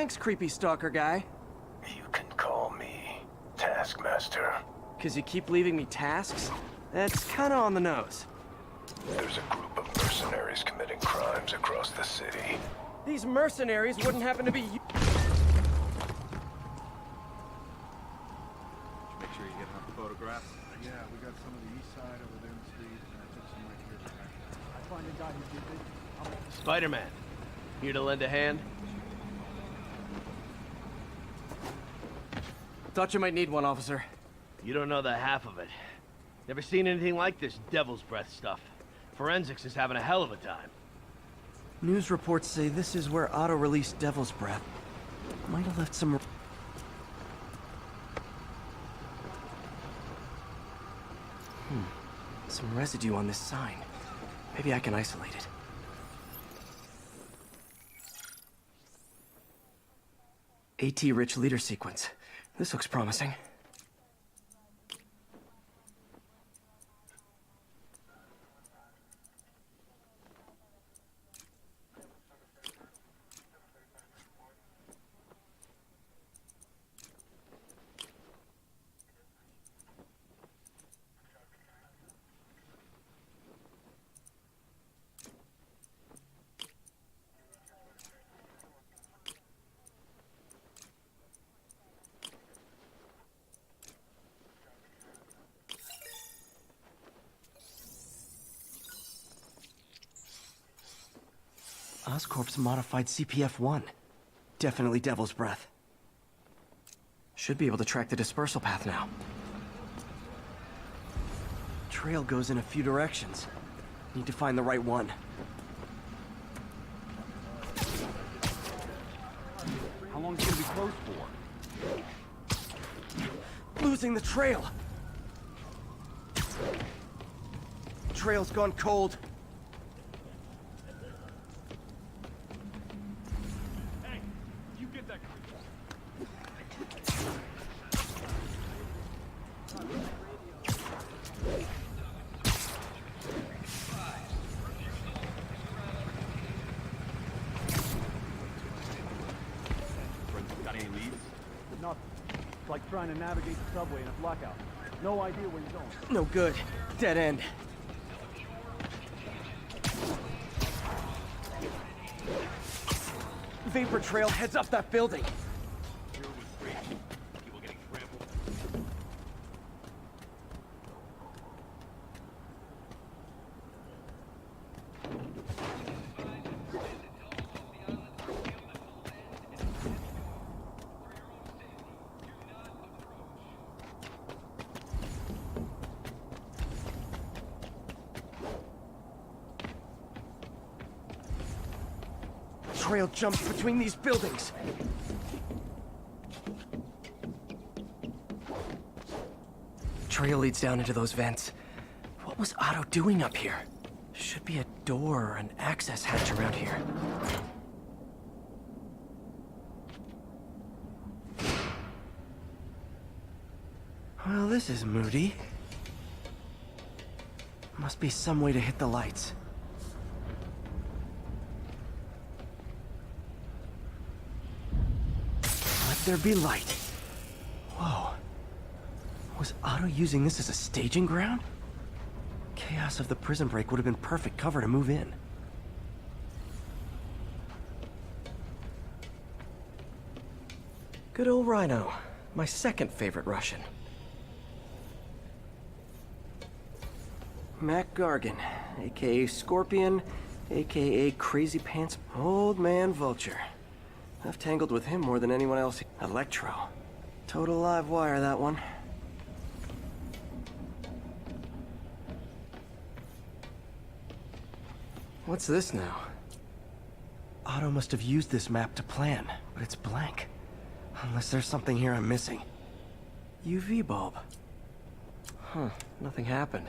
Thanks, creepy stalker guy. You can call me Taskmaster. 'Cause you keep leaving me tasks? That's kinda on the nose. There's a group of mercenaries committing crimes across the city. These mercenaries wouldn't happen to be you. Make sure you get enough photographs. Yeah, we got some of the east side over there in the street, and I took some right here. I find a guy who did it. Spider-Man. Here to lend a hand? Thought you might need one, officer. You don't know the half of it. Never seen anything like this devil's breath stuff. Forensics is having a hell of a time. News reports say this is where Otto released Devil's Breath. Might have left some... Some residue on this sign. Maybe I can isolate it. AT-rich leader sequence. This looks promising. Oscorp's modified CPF-1. Definitely Devil's Breath. Should be able to track the dispersal path now. Trail goes in a few directions. Need to find the right one. How long is it gonna be closed for? Losing the trail! Trail's gone cold. Got any leads? Nothing. It's like trying to navigate the subway in a blackout. No idea where you're going. No good. Dead end. Vapor trail heads up that building. Trail jumps between these buildings. Trail leads down into those vents. What was Otto doing up here? Should be a door or an access hatch around here. Well, this is moody. Must be some way to hit the lights. Let there be light. Whoa. Was Otto using this as a staging ground? Chaos of the prison break would have been perfect cover to move in. Good old Rhino. My second favorite Russian. Mac Gargan, aka Scorpion, aka Crazy Pants Old Man Vulture. I've tangled with him more than anyone else. Electro. Total live wire, that one. What's this now? Otto must have used this map to plan, but it's blank. Unless there's something here I'm missing. UV bulb. Huh, nothing happened.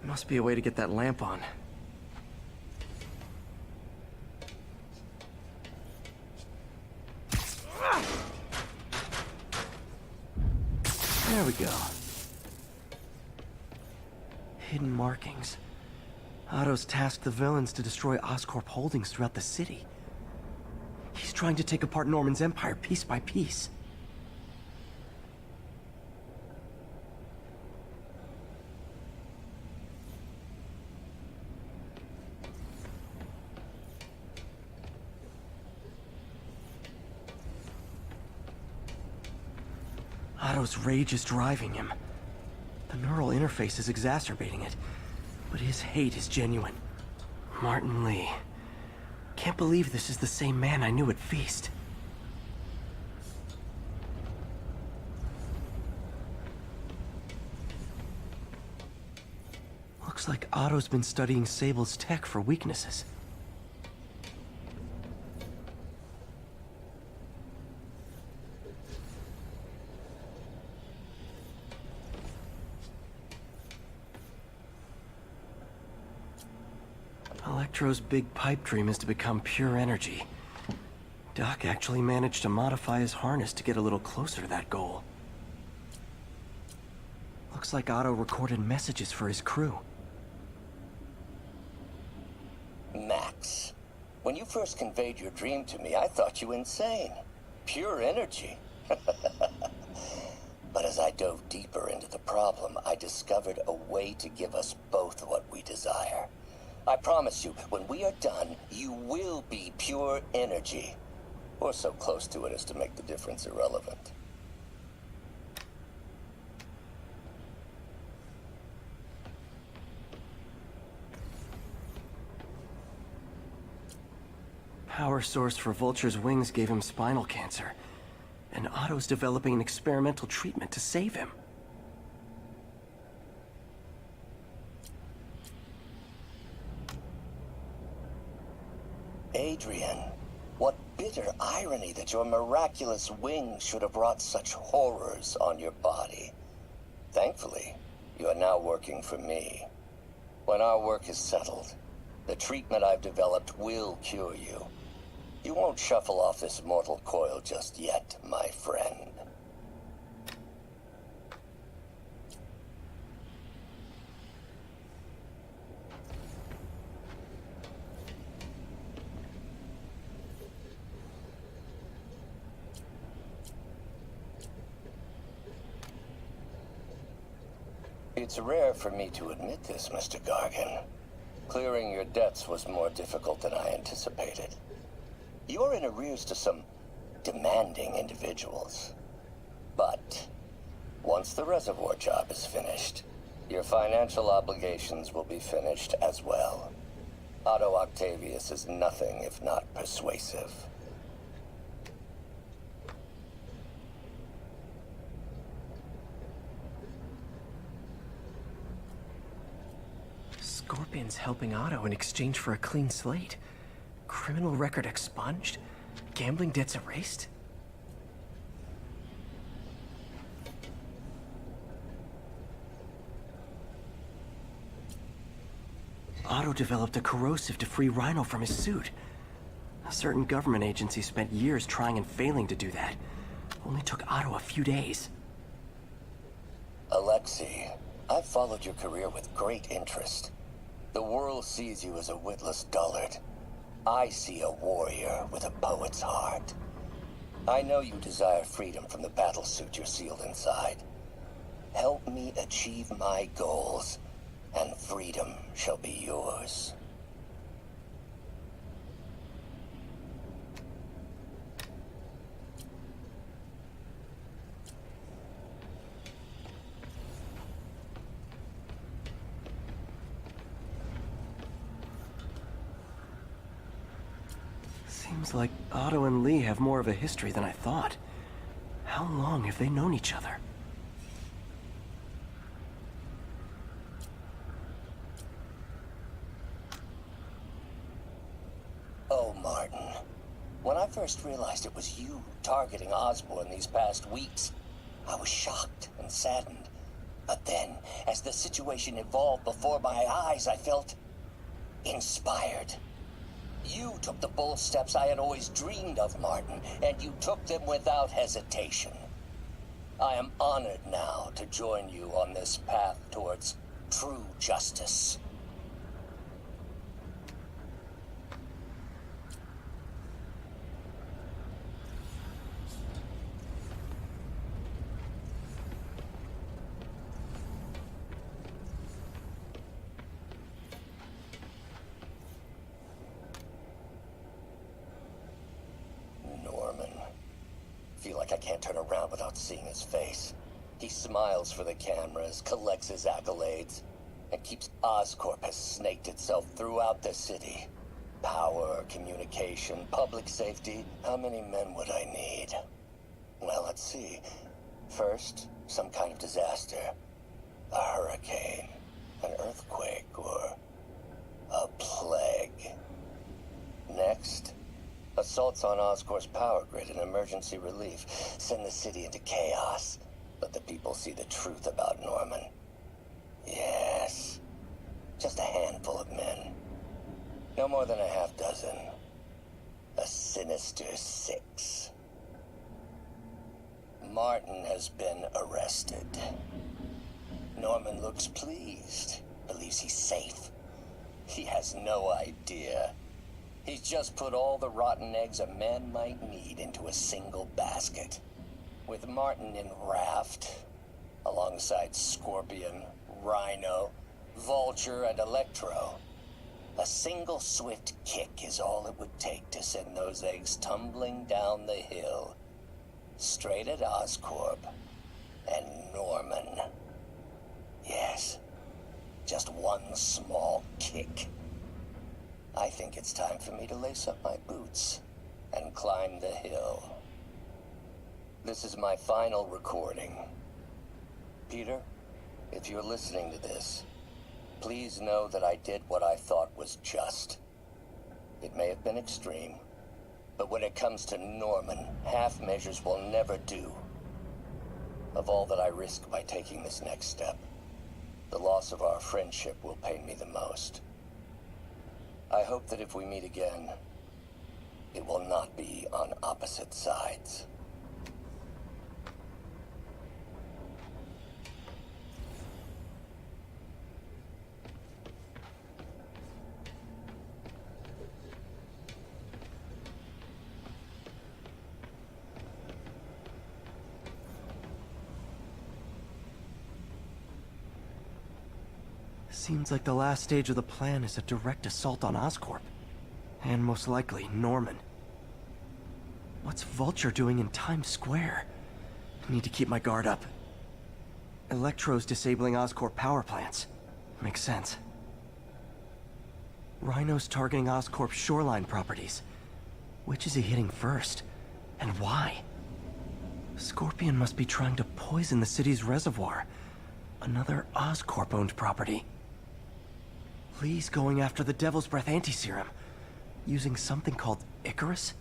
Must be a way to get that lamp on. There we go. Hidden markings. Otto's tasked the villains to destroy Oscorp holdings throughout the city. He's trying to take apart Norman's empire piece by piece. Otto's rage is driving him. The neural interface is exacerbating it, but his hate is genuine. Martin Lee. Can't believe this is the same man I knew at Feast. Looks like Otto's been studying Sable's tech for weaknesses. Electro's big pipe dream is to become pure energy. Doc actually managed to modify his harness to get a little closer to that goal. Looks like Otto recorded messages for his crew. Max, when you first conveyed your dream to me, I thought you insane. Pure energy. But as I dove deeper into the problem, I discovered a way to give us both what we desire. I promise you, when we are done, you will be pure energy. Or so close to it as to make the difference irrelevant. Power source for Vulture's wings gave him spinal cancer, and Otto's developing an experimental treatment to save him. Adrian, what bitter irony that your miraculous wings should have brought such horrors on your body. Thankfully, you are now working for me. When our work is settled, the treatment I've developed will cure you. You won't shuffle off this mortal coil just yet, my friend. It's rare for me to admit this, Mr. Gargan. Clearing your debts was more difficult than I anticipated. You're in arrears to some demanding individuals. But once the reservoir job is finished, your financial obligations will be finished as well. Otto Octavius is nothing if not persuasive. Scorpion's helping Otto in exchange for a clean slate. Criminal record expunged? Gambling debts erased? Otto developed a corrosive to free Rhino from his suit. A certain government agency spent years trying and failing to do that. Only took Otto a few days. Alexei, I've followed your career with great interest. The world sees you as a witless dullard. I see a warrior with a poet's heart. I know you desire freedom from the battlesuit you're sealed inside. Help me achieve my goals, and freedom shall be yours. Seems like Otto and Lee have more of a history than I thought. How long have they known each other? Oh, Martin. When I first realized it was you targeting Osborn these past weeks, I was shocked and saddened. But then, as the situation evolved before my eyes, I felt inspired. You took the bold steps I had always dreamed of, Martin, and you took them without hesitation. I am honored now to join you on this path towards true justice. Norman. Feel like I can't turn around without seeing his face. He smiles for the cameras, collects his accolades, and keeps Oscorp has snaked itself throughout the city. Power, communication, public safety. How many men would I need? Well, let's see. First, some kind of disaster. A hurricane, an earthquake, or a plague. Next, assaults on Oscorp's power grid and emergency relief. Send the city into chaos. Let the people see the truth about Norman. Yes, just a handful of men. No more than a half dozen. A sinister 6. Martin has been arrested. Norman looks pleased, believes he's safe. He has no idea. He's just put all the rotten eggs a man might need into a single basket. With Martin in raft, alongside Scorpion, Rhino, Vulture, and Electro, a single swift kick is all it would take to send those eggs tumbling down the hill, straight at Oscorp and Norman. Yes, just one small kick. I think it's time for me to lace up my boots and climb the hill. This is my final recording. Peter, if you're listening to this, please know that I did what I thought was just. It may have been extreme, but when it comes to Norman, half measures will never do. Of all that I risk by taking this next step, the loss of our friendship will pain me the most. I hope that if we meet again, it will not be on opposite sides. Seems like the last stage of the plan is a direct assault on Oscorp. And most likely, Norman. What's Vulture doing in Times Square? I need to keep my guard up. Electro's disabling Oscorp power plants. Makes sense. Rhino's targeting Oscorp's shoreline properties. Which is he hitting first? And why? Scorpion must be trying to poison the city's reservoir. Another Oscorp-owned property. Lee's going after the Devil's Breath anti-serum, using something called Icarus?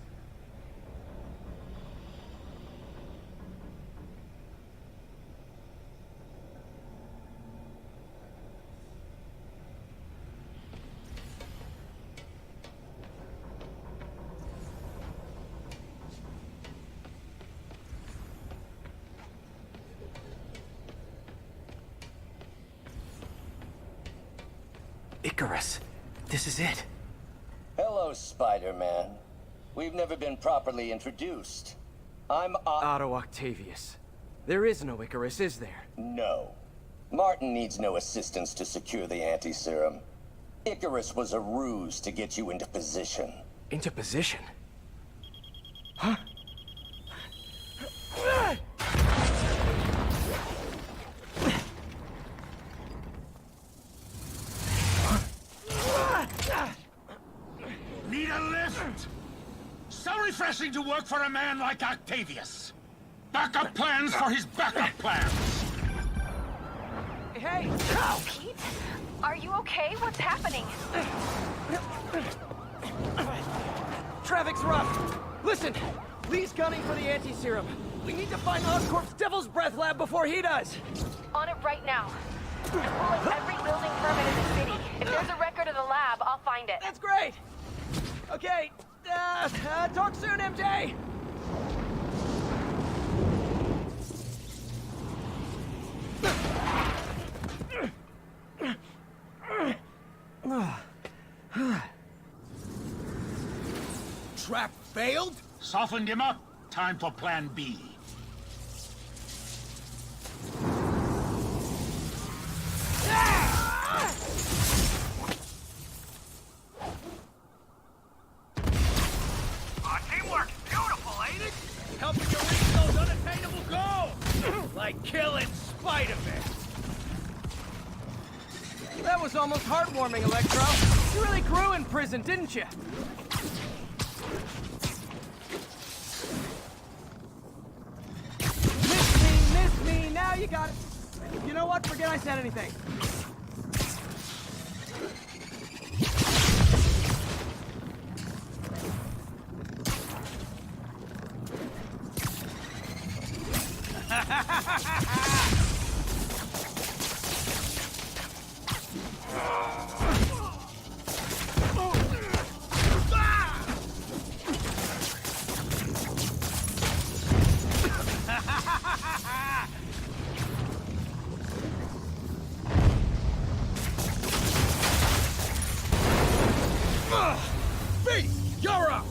Icarus. This is it. Hello, Spider-Man. We've never been properly introduced. I'm Otto Octavius. There is no Icarus, is there? No. Martin needs no assistance to secure the anti-serum. Icarus was a ruse to get you into position. Into position? Huh? Need a lift? So refreshing to work for a man like Octavius. Backup plans for his backup plans. Hey! Pete? Are you okay? What's happening? Traffic's rough. Listen, Lee's gunning for the anti-serum. We need to find Oscorp's Devil's Breath lab before he does. On it right now. I'm pulling every building permit in the city. If there's a record of the lab, I'll find it. That's great. Okay, talk soon, MJ. Trap failed? Softened him up. Time for plan B. Teamwork's beautiful, ain't it? Helping you reach those unattainable goals! Like killing Spider-Man. That was almost heartwarming, Electro. You really grew in prison, didn't you? Miss me, now you got it. You know what? Forget I said anything. B, you're up!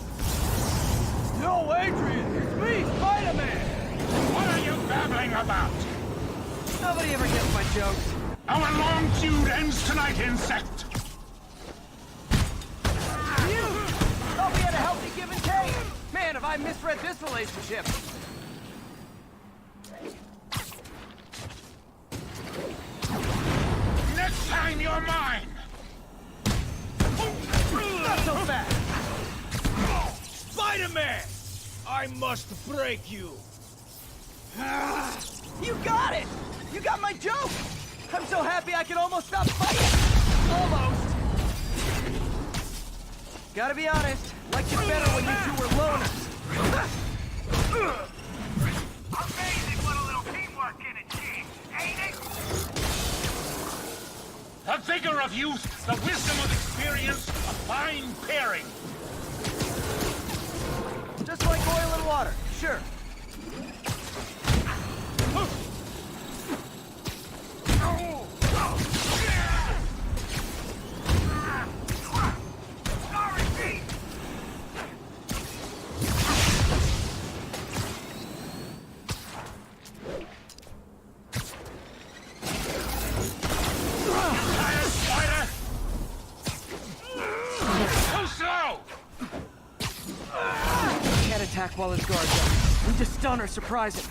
No, Adrian, it's me, Spider-Man! What are you babbling about? Nobody ever gets my jokes. Our long feud ends tonight, insect! You! Thought we had a healthy give and take! Man, have I misread this relationship! Next time you're mine! Not so fast! Spider-Man! I must break you. You got it! You got my joke! I'm so happy I can almost stop fighting! Almost! Gotta be honest, liked it better when you two were loners. Amazing what a little teamwork can achieve, ain't it? The vigor of youth, the wisdom of experience, a fine pairing. Just like oil and water, sure. Attack while his guard's up. We just stun or surprise him.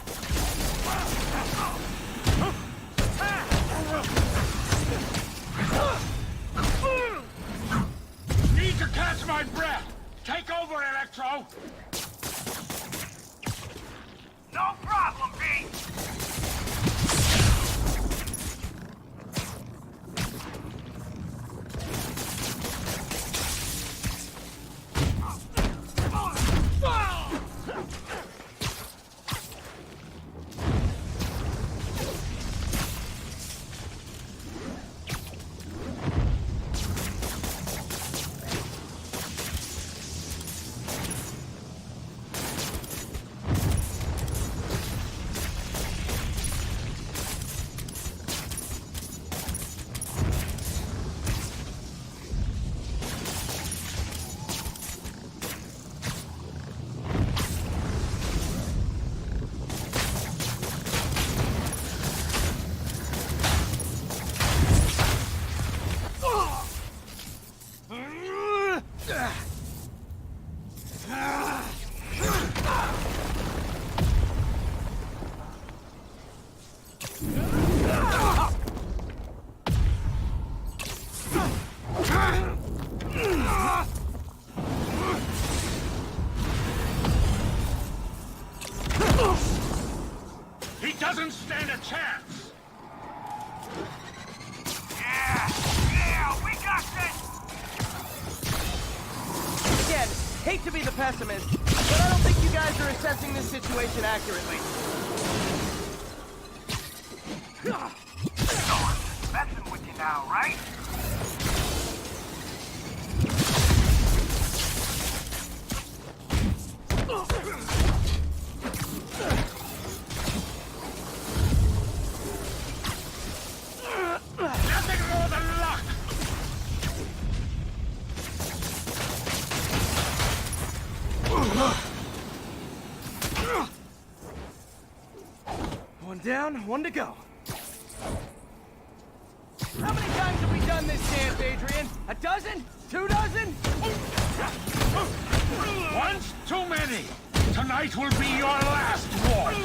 Need to catch my breath. Take over, Electro. No problem, B. He doesn't stand a chance. Yeah, we got this. Again, hate to be the pessimist, but I don't think you guys are assessing this situation accurately. Messing with you now, right? Nothing more than luck. down, one to go. How many times have we done this dance, Adrian? A dozen? 2 dozen? Once too many. Tonight will be your last one.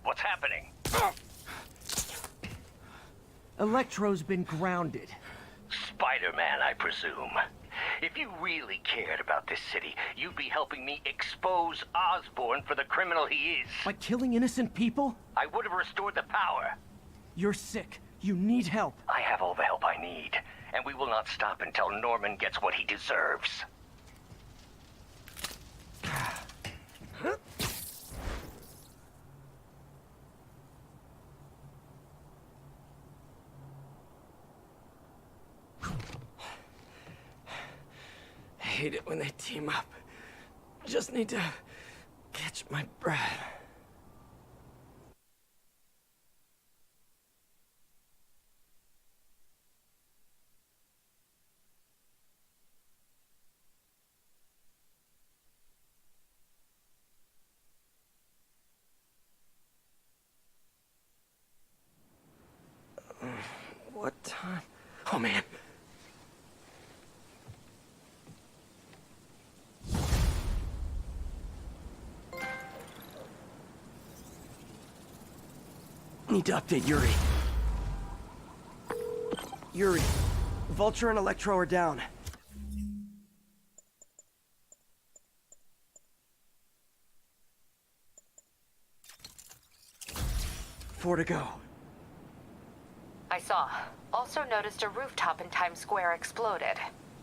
What's happening? Electro's been grounded. Spider-Man, I presume. If you really cared about this city, you'd be helping me expose Osborn for the criminal he is. By killing innocent people? I would have restored the power. You're sick. You need help. I have all the help I need, and we will not stop until Norman gets what he deserves. I hate it when they team up. Just need to catch my breath. What time? Oh man. Need to update Yuri. Yuri, Vulture and Electro are down. Four to go. I saw. Also noticed a rooftop in Times Square exploded.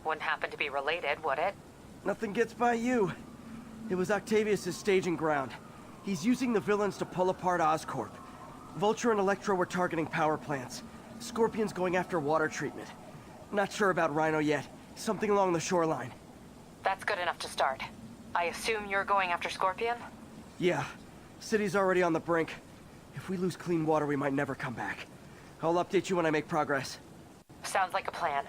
Wouldn't happen to be related, would it? Nothing gets by you. It was Octavius' staging ground. He's using the villains to pull apart Oscorp. Vulture and Electro were targeting power plants. Scorpion's going after water treatment. Not sure about Rhino yet. Something along the shoreline. That's good enough to start. I assume you're going after Scorpion? Yeah. City's already on the brink. If we lose clean water, we might never come back. I'll update you when I make progress. Sounds like a plan.